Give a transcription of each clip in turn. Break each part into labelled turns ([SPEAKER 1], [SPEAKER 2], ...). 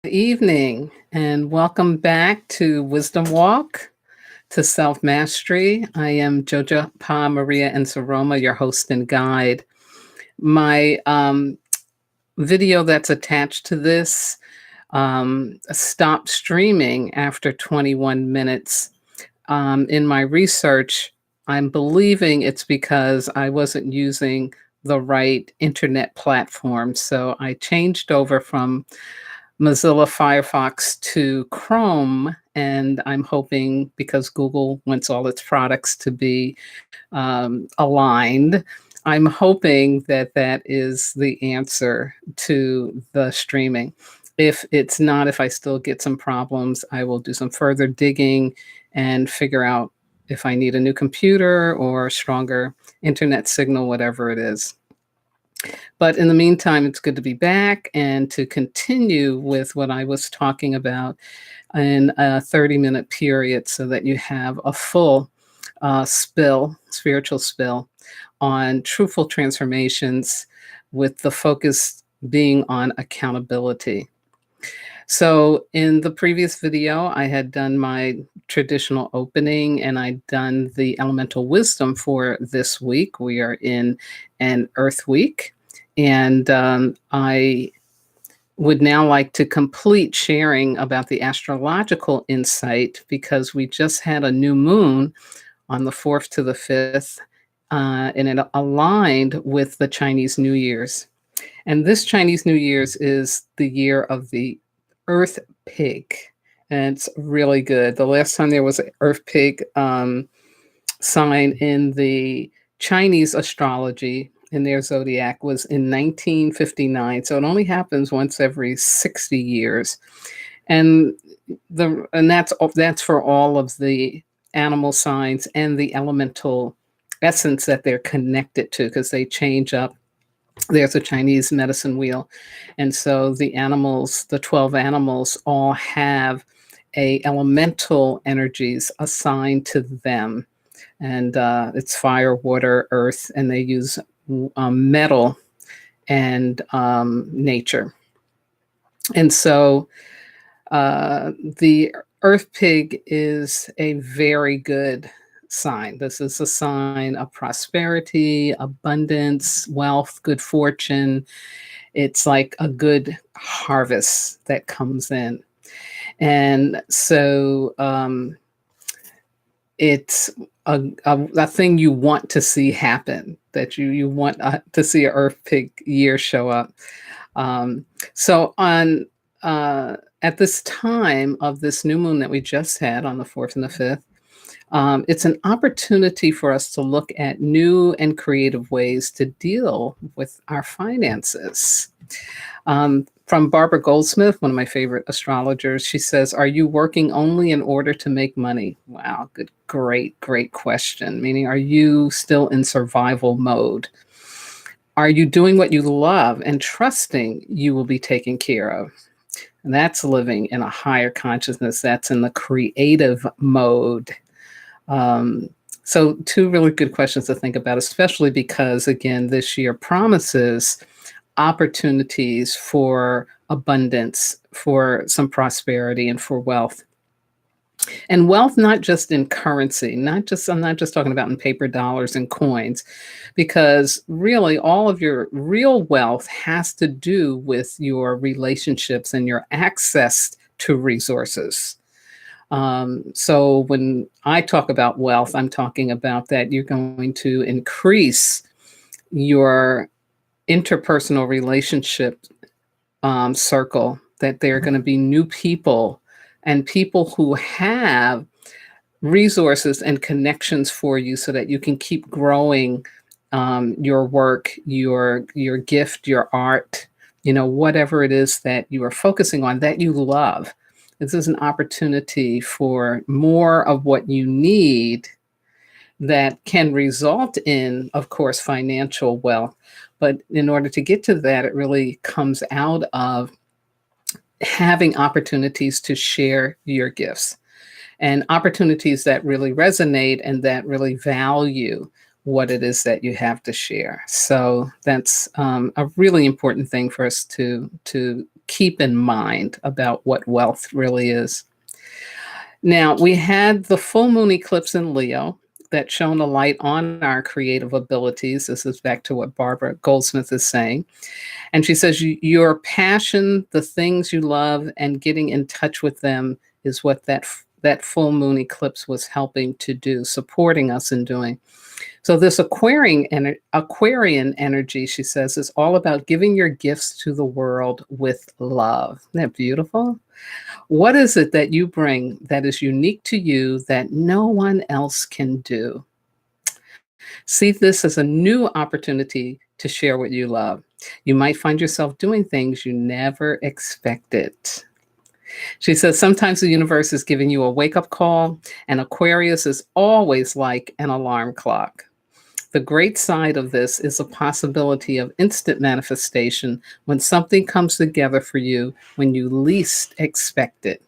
[SPEAKER 1] evening, and welcome back to Wisdom Walk to Self Mastery. I am Jojopahmaria Nsoroma, your host and guide. My video that's attached to this stopped streaming after 21 minutes. In my research, I'm believing it's because I wasn't using the right internet platform. So I changed over from Mozilla Firefox to Chrome, and I'm hoping because Google wants all its products to be aligned, I'm hoping that that is the answer to the streaming. If it's not, if I still get some problems, I will do some further digging and figure out if I need a new computer or stronger internet signal, whatever it is. But in the meantime, it's good to be back and to continue with what I was talking about in a 30-minute period so that you have a full spiritual spill on truthful transformations with the focus being on accountability. So in the previous video, I had done my traditional opening and I'd done the elemental wisdom for this week. We are in an Earth week. And I would now like to complete sharing about the astrological insight because we just had a new moon on the 4th to the 5th, and it aligned with the Chinese New Year's. And this Chinese New Year's is the year of the Earth Pig, and it's really good. The last time there was an Earth Pig sign in the Chinese astrology in their zodiac was in 1959. So it only happens once every 60 years. And that's for all of the animal signs and the elemental essence that they're connected to because they change up. There's a Chinese medicine wheel. And so the animals, the 12 animals all have elemental energies assigned to them. And it's fire, water, earth, and they use metal and nature. And so the Earth Pig is a very good sign. This is a sign of prosperity, abundance, wealth, good fortune. It's like a good harvest that comes in. And so it's a thing you want to see happen, that you want to see an Earth Pig year show up. So on at this time of this new moon that we just had on the 4th and the 5th, it's an opportunity for us to look at new and creative ways to deal with our finances. From Barbara Goldsmith, one of my favorite astrologers, she says, "Are you working only in order to make money?" Wow, great question. Meaning, are you still in survival mode? Are you doing what you love and trusting you will be taken care of? And that's living in a higher consciousness. That's in the creative mode. So two really good questions to think about, especially because, again, this year promises opportunities for abundance, for some prosperity, and for wealth. And wealth, not just in currency, I'm not just talking about in paper dollars and coins, because really all of your real wealth has to do with your relationships and your access to resources. So when I talk about wealth, I'm talking about that you're going to increase your interpersonal relationship circle, that there are going to be new people and people who have resources and connections for you so that you can keep growing your work, your gift, your art, whatever it is that you are focusing on that you love. This is an opportunity for more of what you need that can result in, of course, financial wealth. But in order to get to that, it really comes out of having opportunities to share your gifts and opportunities that really resonate and that really value what it is that you have to share. So that's a really important thing for us to keep in mind about what wealth really is. Now, we had the full moon eclipse in Leo that shone a light on our creative abilities. This is back to what Barbara Goldsmith is saying. And she says, your passion, the things you love, and getting in touch with them is what that full moon eclipse was helping to do, supporting us in doing. So this Aquarian energy, she says, is all about giving your gifts to the world with love. Isn't that beautiful? What is it that you bring that is unique to you that no one else can do? See this as a new opportunity to share what you love. You might find yourself doing things you never expected. She says sometimes the universe is giving you a wake-up call, and Aquarius is always like an alarm clock. The great side of this is a possibility of instant manifestation when something comes together for you when you least expect it.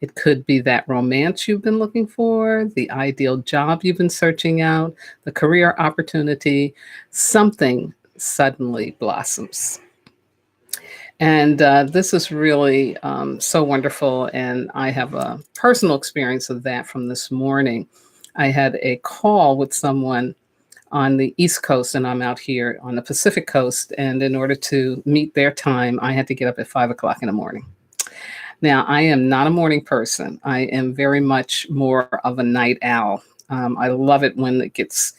[SPEAKER 1] It could be that romance you've been looking for, the ideal job you've been searching out, the career opportunity. Something suddenly blossoms. And this is really so wonderful. And I have a personal experience of that from this morning. I had a call with someone on the East Coast, and I'm out here on the Pacific Coast. And in order to meet their time, I had to get up at 5 o'clock in the morning. Now, I am not a morning person. I am very much more of a night owl. I love it when it gets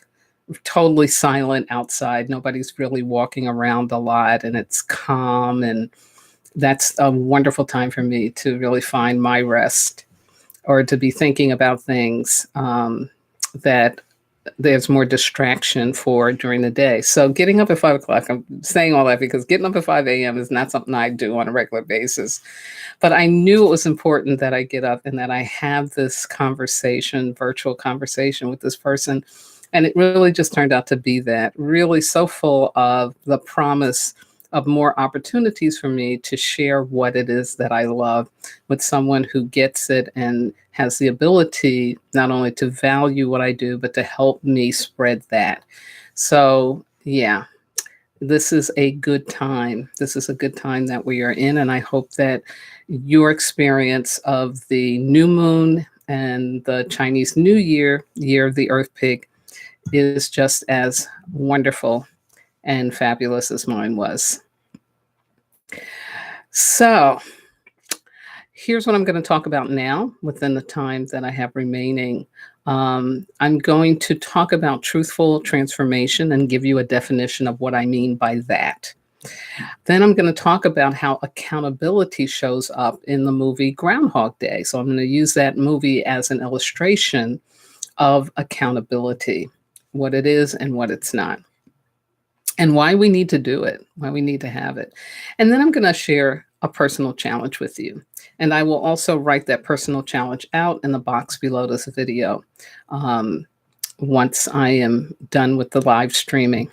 [SPEAKER 1] totally silent outside. Nobody's really walking around a lot, and it's calm. And that's a wonderful time for me to really find my rest, or to be thinking about things that there's more distraction for during the day. So getting up at 5 o'clock, I'm saying all that because getting up at 5 a.m. is not something I do on a regular basis. But I knew it was important that I get up and that I have this conversation, virtual conversation with this person. And it really just turned out to be that, really so full of the promise of more opportunities for me to share what it is that I love with someone who gets it and has the ability not only to value what I do, but to help me spread that. So yeah, this is a good time. This is a good time that we are in. And I hope that your experience of the new moon and the Chinese New Year, year of the Earth Pig, is just as wonderful and fabulous as mine was. So here's what I'm going to talk about now within the time that I have remaining. I'm going to talk about truthful transformation and give you a definition of what I mean by that. Then I'm going to talk about how accountability shows up in the movie Groundhog Day. So I'm going to use that movie as an illustration of accountability, what it is and what it's not, and why we need to do it, why we need to have it. And then I'm going to share a personal challenge with you. And I will also write that personal challenge out in the box below this video once I am done with the live streaming.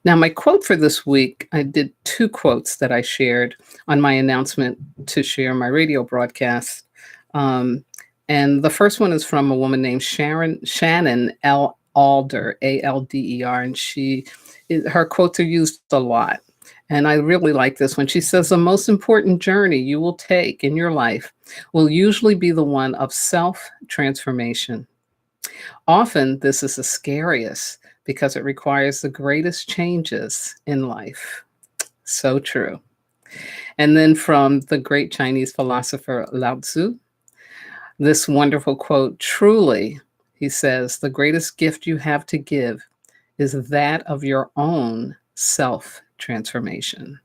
[SPEAKER 1] Now, my quote for this week, I did 2 quotes that I shared on my announcement to share my radio broadcast. And the first one is from a woman named Shannon L. Alder, A-L-D-E-R, and her quotes are used a lot. And I really like this one. She says, the most important journey you will take in your life will usually be the one of self-transformation. Often, this is the scariest because it requires the greatest changes in life. So true. And then from the great Chinese philosopher Lao Tzu, this wonderful quote, truly, he says, the greatest gift you have to give is that of your own self-transformation.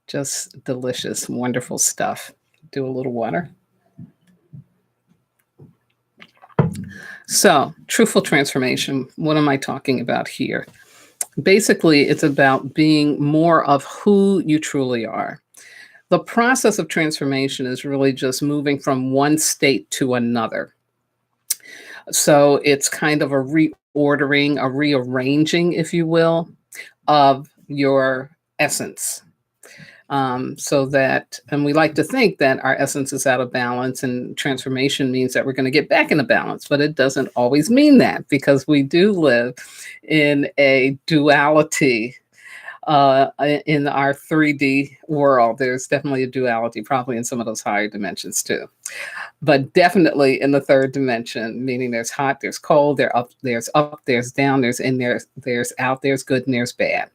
[SPEAKER 1] Just delicious, wonderful stuff. Do a little water. So, truthful transformation, what am I talking about here? Basically, it's about being more of who you truly are. The process of transformation is really just moving from one state to another. So it's kind of a reordering, a rearranging, if you will, of your essence. So that, and we like to think that our essence is out of balance, and transformation means that we're going to get back into balance, but it doesn't always mean that, because we do live in a duality in our 3D world. There's definitely a duality, probably in some of those higher dimensions too. But definitely in the third dimension, meaning there's hot, there's cold, there's down, there's in, there's out, there's good, and there's bad.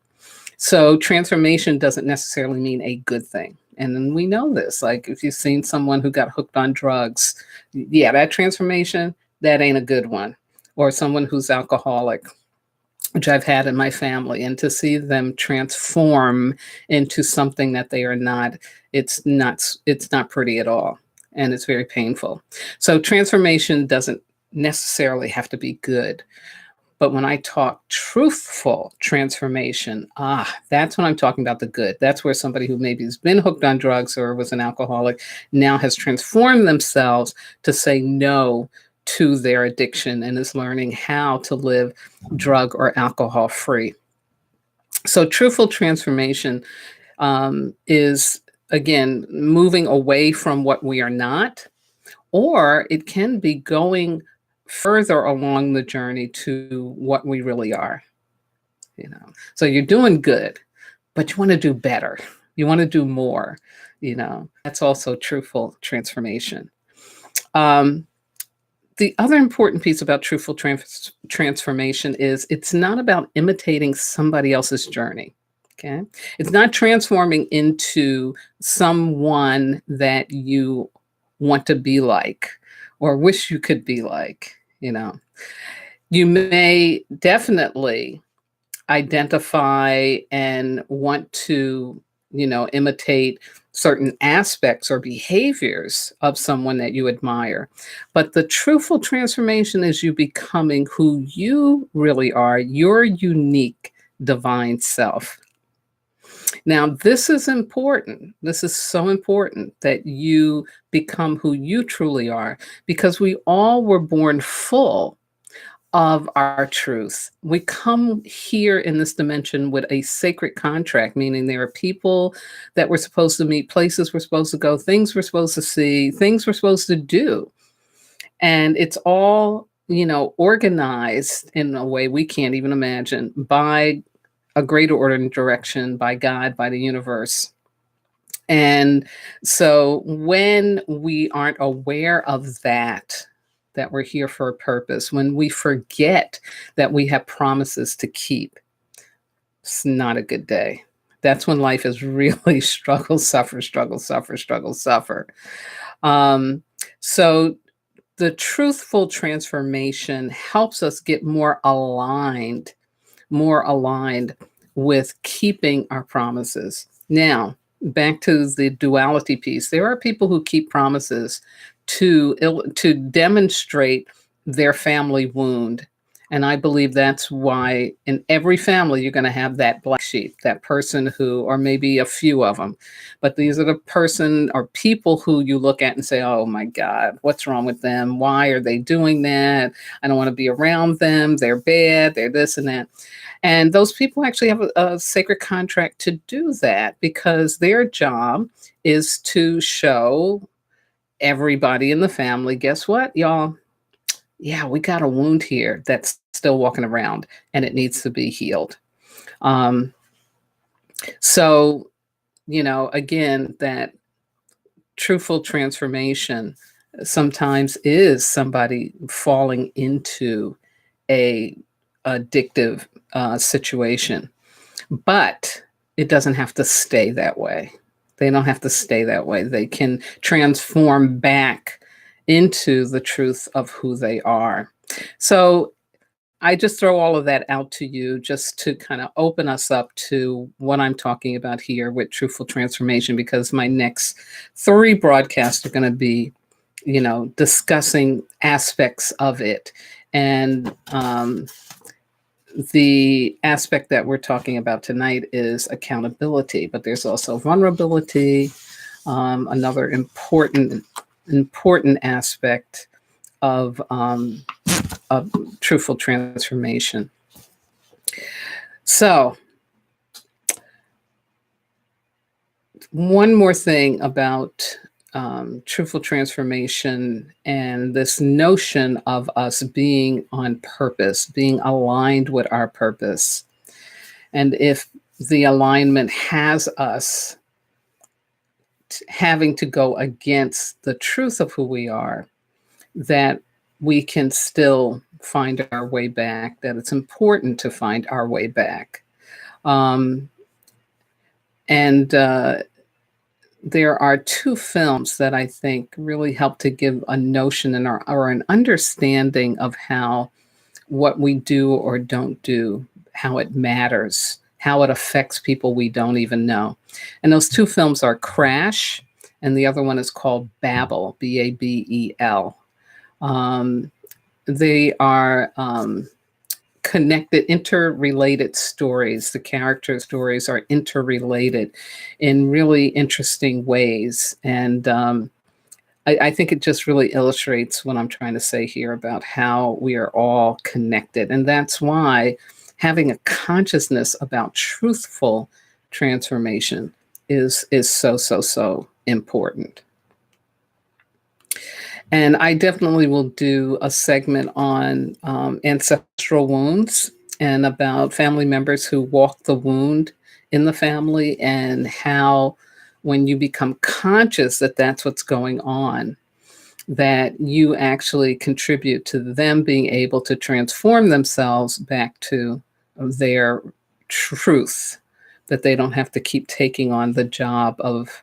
[SPEAKER 1] So transformation doesn't necessarily mean a good thing. And then we know this, like if you've seen someone who got hooked on drugs, yeah, that transformation, that ain't a good one. Or someone who's alcoholic, which I've had in my family, and to see them transform into something that they are not, it's not pretty at all. And it's very painful. So transformation doesn't necessarily have to be good. But when I talk truthful transformation, that's when I'm talking about the good. That's where somebody who maybe has been hooked on drugs or was an alcoholic now has transformed themselves to say no to their addiction and is learning how to live drug or alcohol free. So truthful transformation is, again, moving away from what we are not, or it can be going further along the journey to what we really are. So you're doing good, but you want to do better. You want to do more. That's also truthful transformation. The other important piece about truthful transformation is it's not about imitating somebody else's journey. Okay. It's not transforming into someone that you want to be like or wish you could be like. You may definitely identify and want to, imitate certain aspects or behaviors of someone that you admire. But the truthful transformation is you becoming who you really are, your unique divine self. Now, this is important. This is so important that you become who you truly are, because we all were born full of our truth. We come here in this dimension with a sacred contract, meaning there are people that we're supposed to meet, places we're supposed to go, things we're supposed to see, things we're supposed to do. And it's all, organized in a way we can't even imagine by a greater order and direction, by God, by the universe. And so when we aren't aware of that we're here for a purpose, when we forget that we have promises to keep, it's not a good day. That's when life is really struggle, suffer, struggle, suffer, struggle, suffer. So the truthful transformation helps us get more aligned with keeping our promises. Now, back to the duality piece. There are people who keep promises to demonstrate their family wound. And I believe that's why in every family you're going to have that black sheep, that person who, or maybe a few of them, but these are the person or people who you look at and say, oh my God, what's wrong with them? Why are they doing that? I don't want to be around them. They're bad. They're this and that. And those people actually have a sacred contract to do that, because their job is to show everybody in the family, guess what, y'all? Yeah, we got a wound here that's still walking around and it needs to be healed. So, again, that truthful transformation sometimes is somebody falling into a addictive situation, but it doesn't have to stay that way. They don't have to stay that way. They can transform back into the truth of who they are. So I just throw all of that out to you just to kind of open us up to what I'm talking about here with truthful transformation, because my next 3 broadcasts are going to be, discussing aspects of it. And the aspect that we're talking about tonight is accountability, but there's also vulnerability, another important aspect of truthful transformation. So, one more thing about truthful transformation and this notion of us being on purpose, being aligned with our purpose. And if the alignment has us having to go against the truth of who we are, that we can still find our way back, that it's important to find our way back. Um, and there are two films that I think really help to give a notion or an understanding of how what we do or don't do, how it matters, how it affects people we don't even know. And those two films are Crash, and the other one is called Babel, Babel. Um, they are connected, interrelated stories. The character stories are interrelated in really interesting ways. And I think it just really illustrates what I'm trying to say here about how we are all connected. And that's why having a consciousness about truthful transformation is so important. And I definitely will do a segment on ancestral wounds and about family members who walk the wound in the family, and how when you become conscious that that's what's going on, that you actually contribute to them being able to transform themselves back to their truth, that they don't have to keep taking on the job of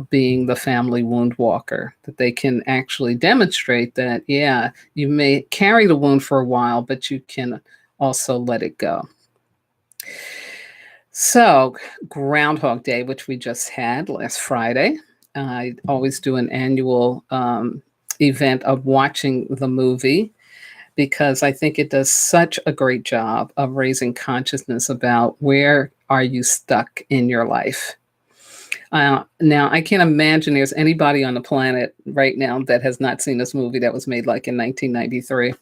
[SPEAKER 1] being the family wound walker, that they can actually demonstrate that, yeah, you may carry the wound for a while, but you can also let it go. So, Groundhog Day, which we just had last Friday, I always do an annual event of watching the movie, because I think it does such a great job of raising consciousness about where are you stuck in your life. Now, I can't imagine there's anybody on the planet right now that has not seen this movie that was made like in 1993.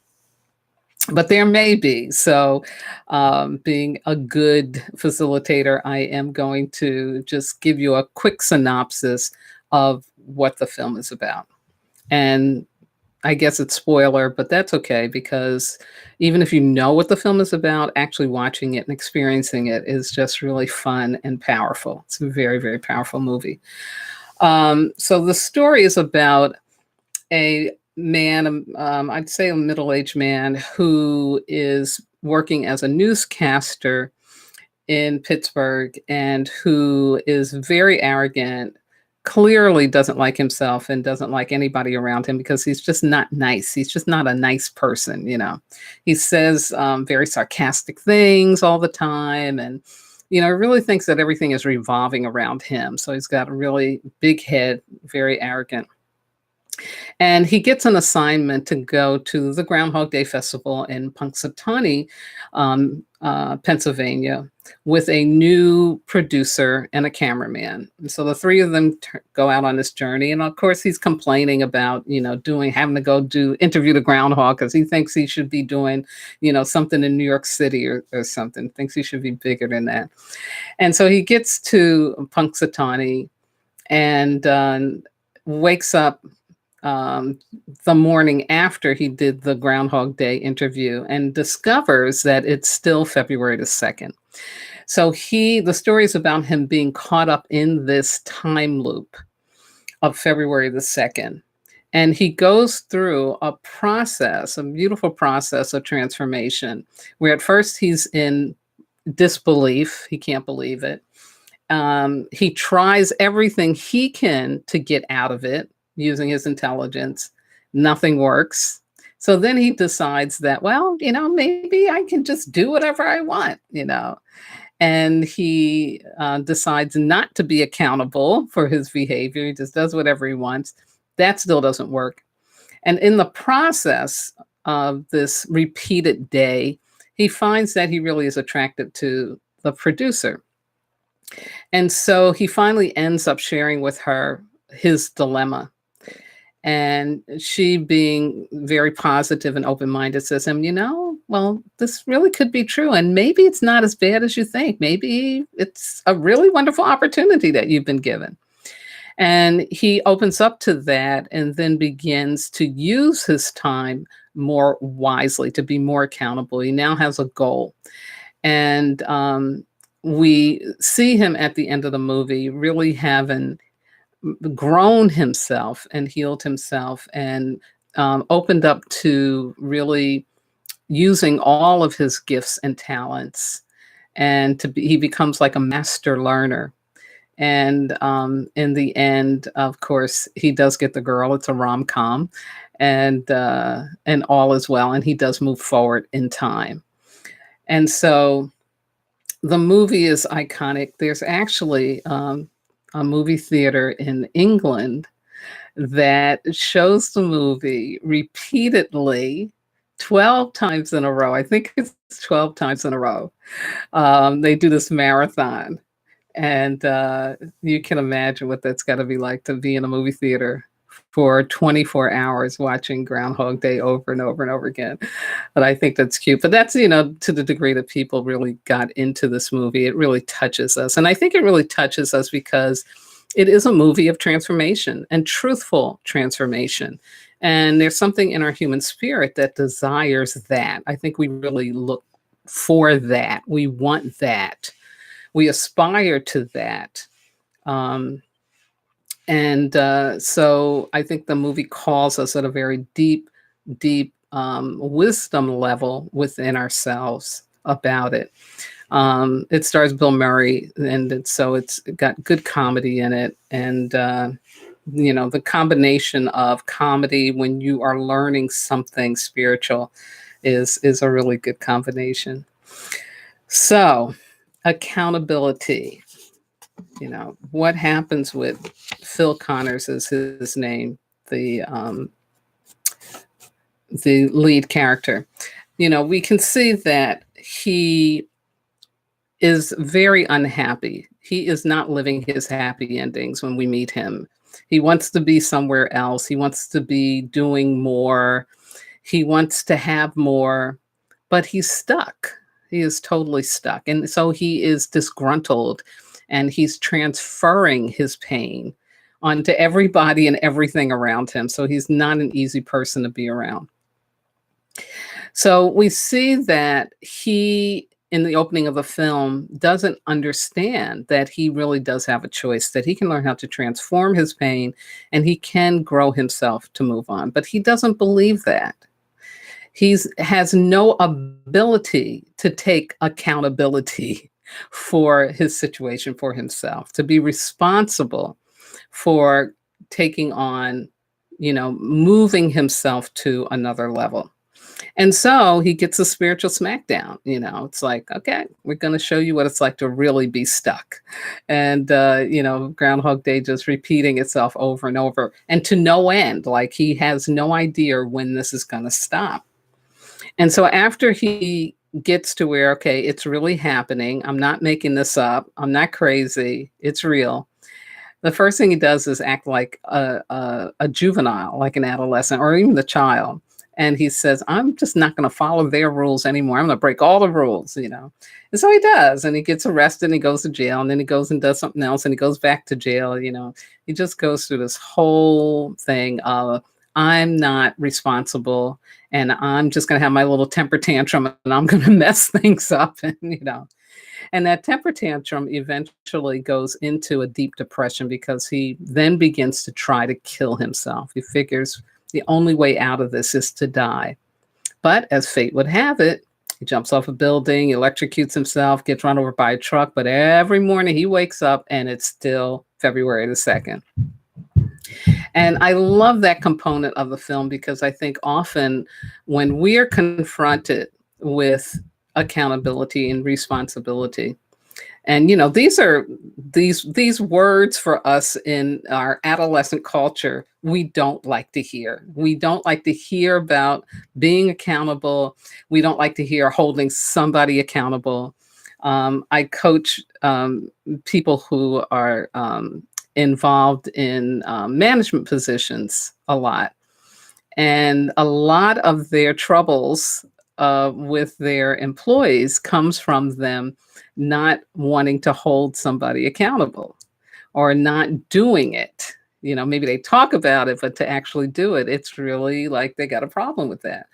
[SPEAKER 1] But there may be. So, being a good facilitator, I am going to just give you a quick synopsis of what the film is about. And I guess it's spoiler, but that's okay, because even if you know what the film is about, actually watching it and experiencing it is just really fun and powerful. It's a very powerful movie. So the story is about a man, I'd say a middle-aged man, who is working as a newscaster in Pittsburgh, and who is very arrogant, clearly doesn't like himself and doesn't like anybody around him, because he's just not nice. He's just not a nice person, you know. He says very sarcastic things all the time, and really thinks that everything is revolving around him. So he's got a really big head, very arrogant. And he gets an assignment to go to the Groundhog Day Festival in Punxsutawney, Pennsylvania, with a new producer and a cameraman. And so the three of them go out on this journey. And of course, he's complaining about, having to go interview the groundhog, because he thinks he should be doing, something in New York City or something, thinks he should be bigger than that. And so he gets to Punxsutawney and wakes up the morning after he did the Groundhog Day interview, and discovers that it's still February the 2nd. So the story is about him being caught up in this time loop of February the 2nd. And he goes through a beautiful process of transformation, where at first he's in disbelief. He can't believe it. He tries everything he can to get out of it, using his intelligence. Nothing works. So then he decides that, well, maybe I can just do whatever I want, And he decides not to be accountable for his behavior. He just does whatever he wants. That still doesn't work. And in the process of this repeated day, he finds that he really is attracted to the producer. And so he finally ends up sharing with her his dilemma. And she, being very positive and open-minded, says to him, well, this really could be true. And maybe it's not as bad as you think. Maybe it's a really wonderful opportunity that you've been given. And he opens up to that, and then begins to use his time more wisely, to be more accountable. He now has a goal. And we see him at the end of the movie really having grown himself and healed himself and opened up to really using all of his gifts and talents, and he becomes like a master learner. And in the end, of course, he does get the girl. It's a rom-com, and all is well, and he does move forward in time. And so the movie is iconic. There's actually a movie theater in England that shows the movie repeatedly 12 times in a row. I think it's 12 times in a row. They do this marathon, and you can imagine what that's got to be like to be in a movie theater for 24 hours watching Groundhog Day over and over and over again. But I think that's cute. But that's, to the degree that people really got into this movie, it really touches us. And I think it really touches us because it is a movie of transformation and truthful transformation. And there's something in our human spirit that desires that. I think we really look for that. We want that. We aspire to that. So I think the movie calls us at a very deep, deep wisdom level within ourselves about it. It stars Bill Murray, and it's got good comedy in it. And, the combination of comedy when you are learning something spiritual is a really good combination. So, accountability. What happens with Phil Connors is his name, the lead character. We can see that he is very unhappy. He is not living his happy endings when we meet him. He wants to be somewhere else. He wants to be doing more. He wants to have more, but he's stuck. He is totally stuck. And so he is disgruntled, and he's transferring his pain onto everybody and everything around him. So he's not an easy person to be around. So we see that he, in the opening of the film, doesn't understand that he really does have a choice, that he can learn how to transform his pain and he can grow himself to move on. But he doesn't believe that. He has no ability to take accountability for his situation, for himself, to be responsible for taking on, moving himself to another level. And so he gets a spiritual smackdown. It's like, okay, we're going to show you what it's like to really be stuck. And, Groundhog Day just repeating itself over and over and to no end. Like he has no idea when this is going to stop. And so after he gets to where, okay, it's really happening. I'm not making this up. I'm not crazy. It's real. The first thing he does is act like a juvenile, like an adolescent or even the child. And he says, I'm just not going to follow their rules anymore. I'm going to break all the rules, And so he does. And he gets arrested and he goes to jail. And then he goes and does something else and he goes back to jail. He just goes through this whole thing of, I'm not responsible and I'm just going to have my little temper tantrum and I'm going to mess things up. And that temper tantrum eventually goes into a deep depression because he then begins to try to kill himself. He figures the only way out of this is to die. But as fate would have it, he jumps off a building, electrocutes himself, gets run over by a truck. But every morning he wakes up and it's still February the 2nd. And I love that component of the film because I think often when we are confronted with accountability and responsibility, and these are these words for us in our adolescent culture, we don't like to hear. We don't like to hear about being accountable. We don't like to hear holding somebody accountable. I coach people who are involved in management positions a lot. And a lot of their troubles with their employees comes from them not wanting to hold somebody accountable or not doing it. Maybe they talk about it, but to actually do it, it's really like they got a problem with that.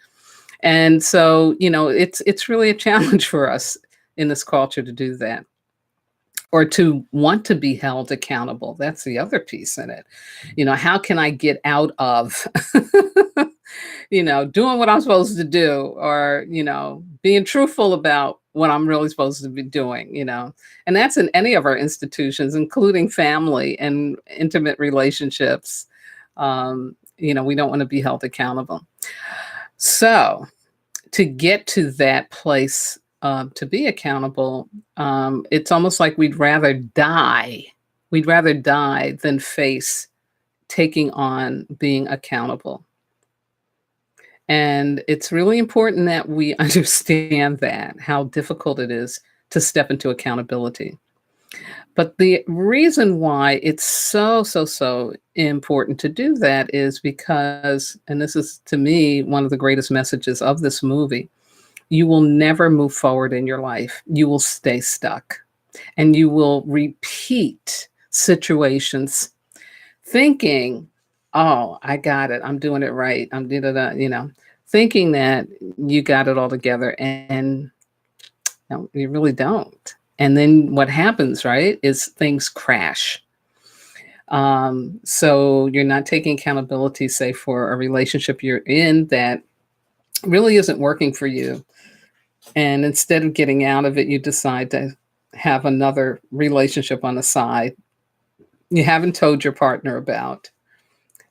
[SPEAKER 1] And so, it's really a challenge for us in this culture to do that. or to want to be held accountable. That's the other piece in it. How can I get out of, doing what I'm supposed to do, or, being truthful about what I'm really supposed to be doing. And that's in any of our institutions, including family and intimate relationships. We don't want to be held accountable. So, to get to that place, to be accountable, it's almost like we'd rather die. We'd rather die than face taking on being accountable. And it's really important that we understand that, how difficult it is to step into accountability. But the reason why it's so, so, so important to do that is because, and this is to me one of the greatest messages of this movie, you will never move forward in your life. You will stay stuck, and you will repeat situations thinking, oh, I got it. I'm doing it right. I'm doing it, thinking that you got it all together, and no, you really don't. And then what happens, right, is things crash. So you're not taking accountability, say, for a relationship you're in that really isn't working for you. And instead of getting out of it, you decide to have another relationship on the side you haven't told your partner about,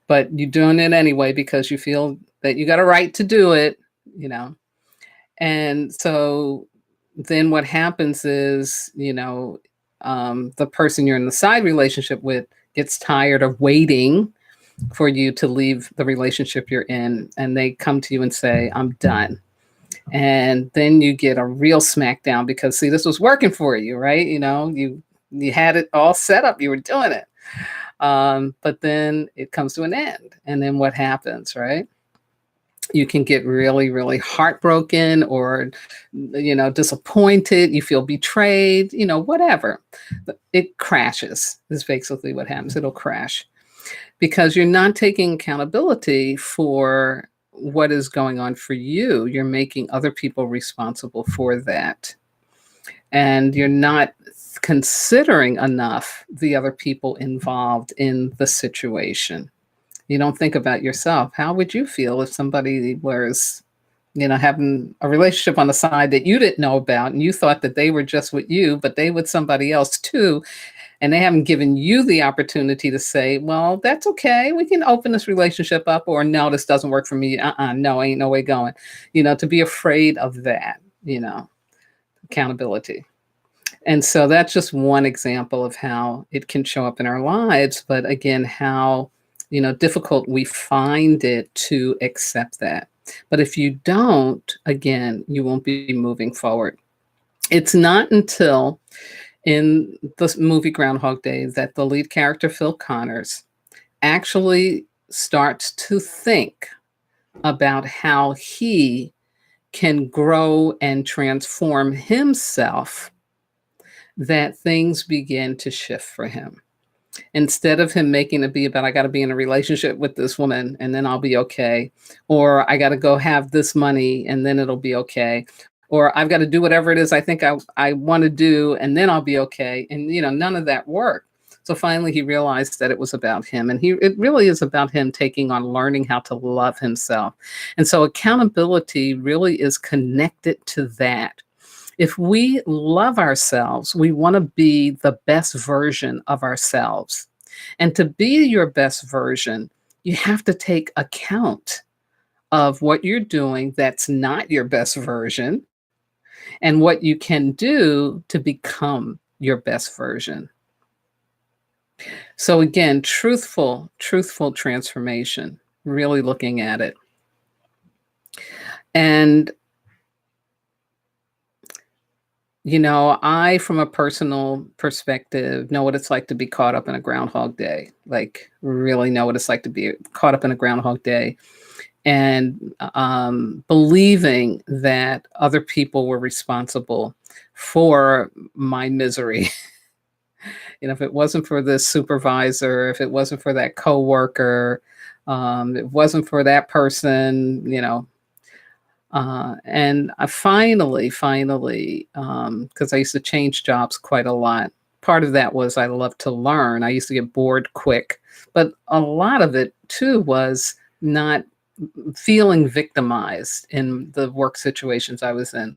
[SPEAKER 1] but you're doing it anyway because you feel that you got a right to do it, you know. And so then what happens is, the person you're in the side relationship with gets tired of waiting for you to leave the relationship you're in, and they come to you and say, I'm done. And then you get a real smackdown because, see, this was working for you, right? You had it all set up, you were doing it. But then it comes to an end. And then what happens, right? You can get really, really heartbroken, or, disappointed. You feel betrayed, whatever. It crashes, is basically what happens. It'll crash because you're not taking accountability for what is going on for you. You're making other people responsible for that. And you're not considering enough the other people involved in the situation. You don't think about yourself. How would you feel if somebody was, having a relationship on the side that you didn't know about, and you thought that they were just with you, but they with somebody else too, and they haven't given you the opportunity to say, well, that's okay. We can open this relationship up, or no, this doesn't work for me. No, ain't no way going. To be afraid of that, accountability. And so that's just one example of how it can show up in our lives. But again, how, difficult we find it to accept that. But if you don't, again, you won't be moving forward. It's not until in the movie Groundhog Day that the lead character, Phil Connors, actually starts to think about how he can grow and transform himself, that things begin to shift for him. Instead of him making it be about, I got to be in a relationship with this woman and then I'll be okay, or I got to go have this money and then it'll be okay, or I've got to do whatever it is I think I want to do and then I'll be okay. And, none of that worked. So finally he realized that it was about him, and it really is about him taking on learning how to love himself. And so accountability really is connected to that. If we love ourselves, we want to be the best version of ourselves. And to be your best version, you have to take account of what you're doing that's not your best version, and what you can do to become your best version. So again, truthful transformation, really looking at it. And I, from a personal perspective, know what it's like to be caught up in a Groundhog Day, like really know what it's like to be caught up in a Groundhog Day, and believing that other people were responsible for my misery. If it wasn't for this supervisor, if it wasn't for that coworker, it wasn't for that person, and I finally, because I used to change jobs quite a lot, part of that was I love to learn. I used to get bored quick, but a lot of it too was not feeling victimized in the work situations I was in.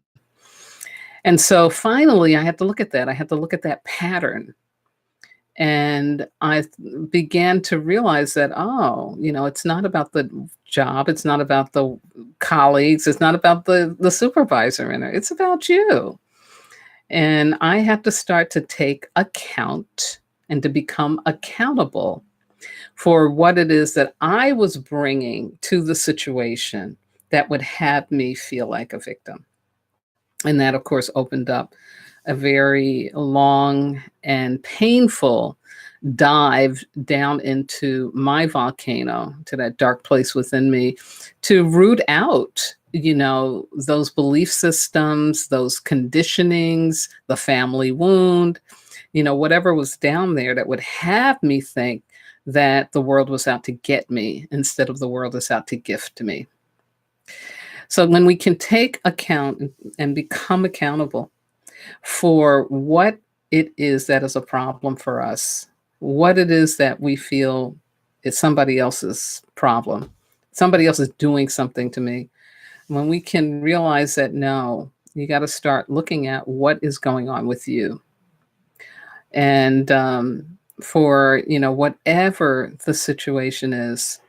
[SPEAKER 1] And so finally, I had to look at that. I had to look at that pattern. And I began to realize that, oh, it's not about the job. It's not about the colleagues. It's not about the supervisor in it. It's about you. And I had to start to take account and to become accountable for what it is that I was bringing to the situation that would have me feel like a victim. And that, of course, opened up a very long and painful dive down into my volcano, to that dark place within me, to root out, those belief systems, those conditionings, the family wound, whatever was down there that would have me think that the world was out to get me instead of the world is out to gift me. So when we can take account and become accountable for what it is that is a problem for us, what it is that we feel is somebody else's problem, somebody else is doing something to me. When we can realize that, no, you got to start looking at what is going on with you. And for, whatever the situation is,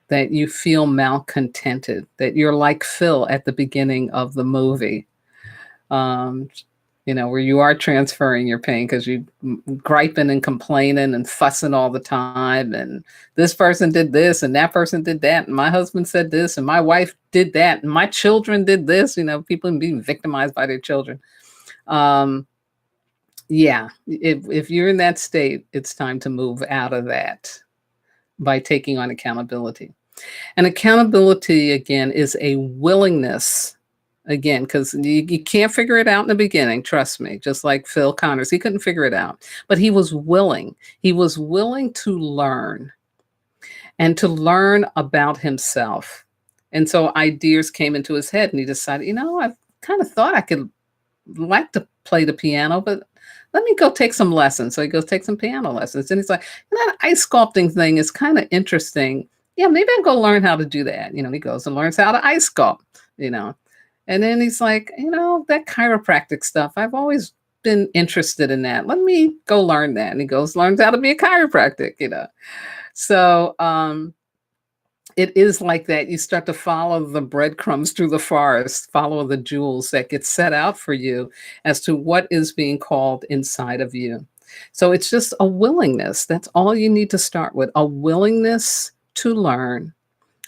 [SPEAKER 1] that you feel malcontented, that you're like Phil at the beginning of the movie, where you are transferring your pain because you griping and complaining and fussing all the time. And this person did this and that person did that. And my husband said this and my wife did that. And my children did this, people being victimized by their children. Yeah, if you're in that state, it's time to move out of that by taking on accountability. And accountability, again, is a willingness, again, because you can't figure it out in the beginning, trust me, just like Phil Connors. He couldn't figure it out, but he was willing. He was willing to learn and to learn about himself. And so ideas came into his head and he decided, I've kind of thought I could like to play the piano, but let me go take some lessons. So he goes take some piano lessons. And he's like, that ice sculpting thing is kind of interesting. Yeah, maybe I'll go learn how to do that. He goes and learns how to ice sculpt, And then he's like, that chiropractic stuff, I've always been interested in that. Let me go learn that. And he goes, learns how to be a chiropractic, So it is like that. You start to follow the breadcrumbs through the forest, follow the jewels that get set out for you as to what is being called inside of you. So it's just a willingness. That's all you need to start with, a willingness to learn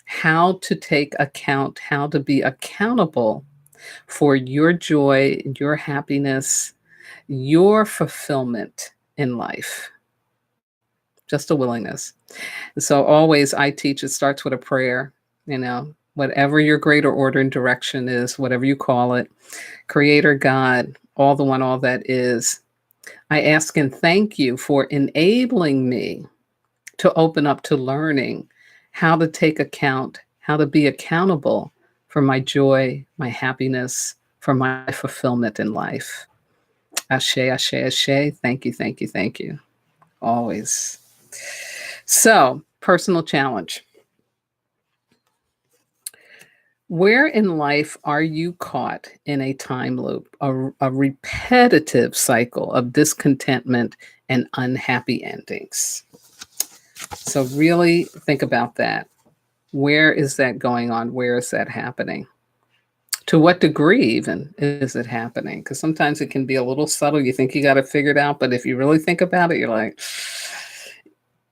[SPEAKER 1] how to take account, how to be accountable for your joy, your happiness, your fulfillment in life. Just a willingness. So always I teach, it starts with a prayer, whatever your greater order and direction is, whatever you call it, Creator God, all the one, all that is. I ask and thank you for enabling me to open up to learning how to take account, how to be accountable for my joy, my happiness, for my fulfillment in life. Ashe, ashe, ashe. Thank you, thank you, thank you. Always. So, personal challenge. Where in life are you caught in a time loop, a repetitive cycle of discontentment and unhappy endings? So really think about that. Where is that going on? Where is that happening? To what degree even is it happening? Because sometimes it can be a little subtle. You think you got it figured out, but if you really think about it, you're like,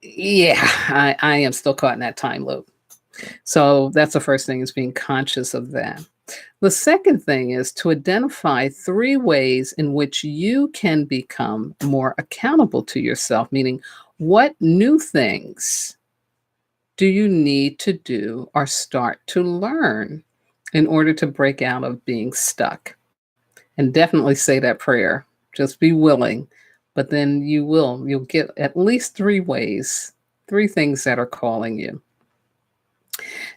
[SPEAKER 1] yeah, I am still caught in that time loop. So that's the first thing, is being conscious of that. The second thing is to identify 3 ways in which you can become more accountable to yourself, meaning what new things do you need to do or start to learn in order to break out of being stuck? And definitely say that prayer. Just be willing, but then you'll get at least 3 ways, 3 things that are calling you.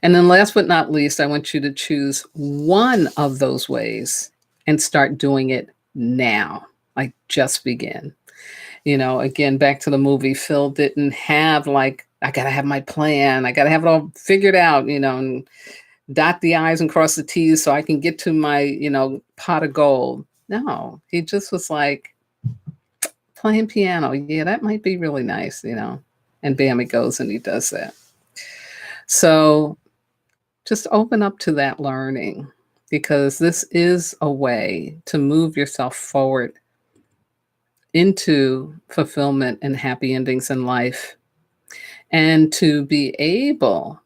[SPEAKER 1] And then last but not least, I want you to choose one of those ways and start doing it now. Like, just begin. Again, back to the movie, Phil didn't have like, I got to have my plan. I got to have it all figured out, and dot the I's and cross the T's so I can get to my, pot of gold. No, he just was like playing piano. Yeah, that might be really nice. And bam, he goes and he does that. So just open up to that learning, because this is a way to move yourself forward into fulfillment and happy endings in life, and to be able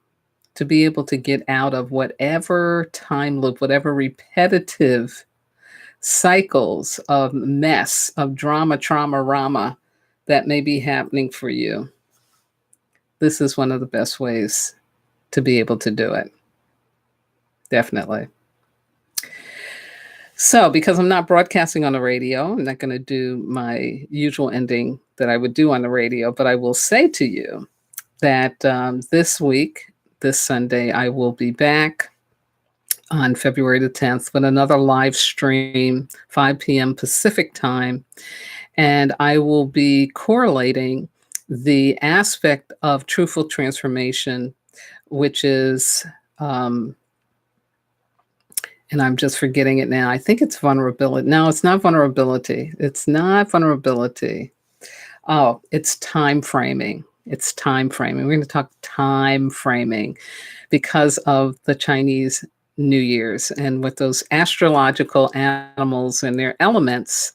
[SPEAKER 1] to get out of whatever time loop, whatever repetitive cycles of mess, of drama, trauma, rama that may be happening for you. This is one of the best ways to be able to do it. Definitely. So, because I'm not broadcasting on the radio, I'm not going to do my usual ending that I would do on the radio, but I will say to you that this week, this Sunday, I will be back on February the 10th with another live stream, 5 p.m. Pacific time. And I will be correlating the aspect of truthful transformation, which is, and I'm just forgetting it now. I think it's vulnerability. No, it's not vulnerability. It's not vulnerability. Oh, it's time framing. It's time framing. We're going to talk time framing because of the Chinese New Year's and what those astrological animals and their elements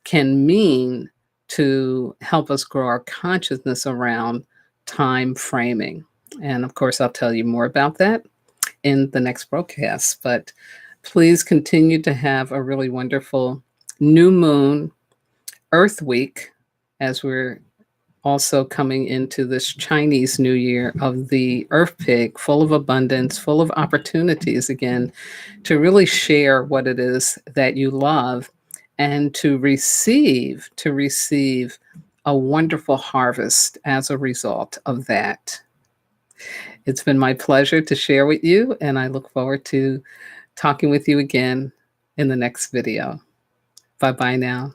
[SPEAKER 1] can mean to help us grow our consciousness around time framing. And of course, I'll tell you more about that in the next broadcast. But please continue to have a really wonderful new moon Earth week, as we're also coming into this Chinese New Year of the Earth Pig, full of abundance, full of opportunities again, to really share what it is that you love and to receive a wonderful harvest as a result of that. It's been my pleasure to share with you, and I look forward to talking with you again in the next video. Bye-bye now.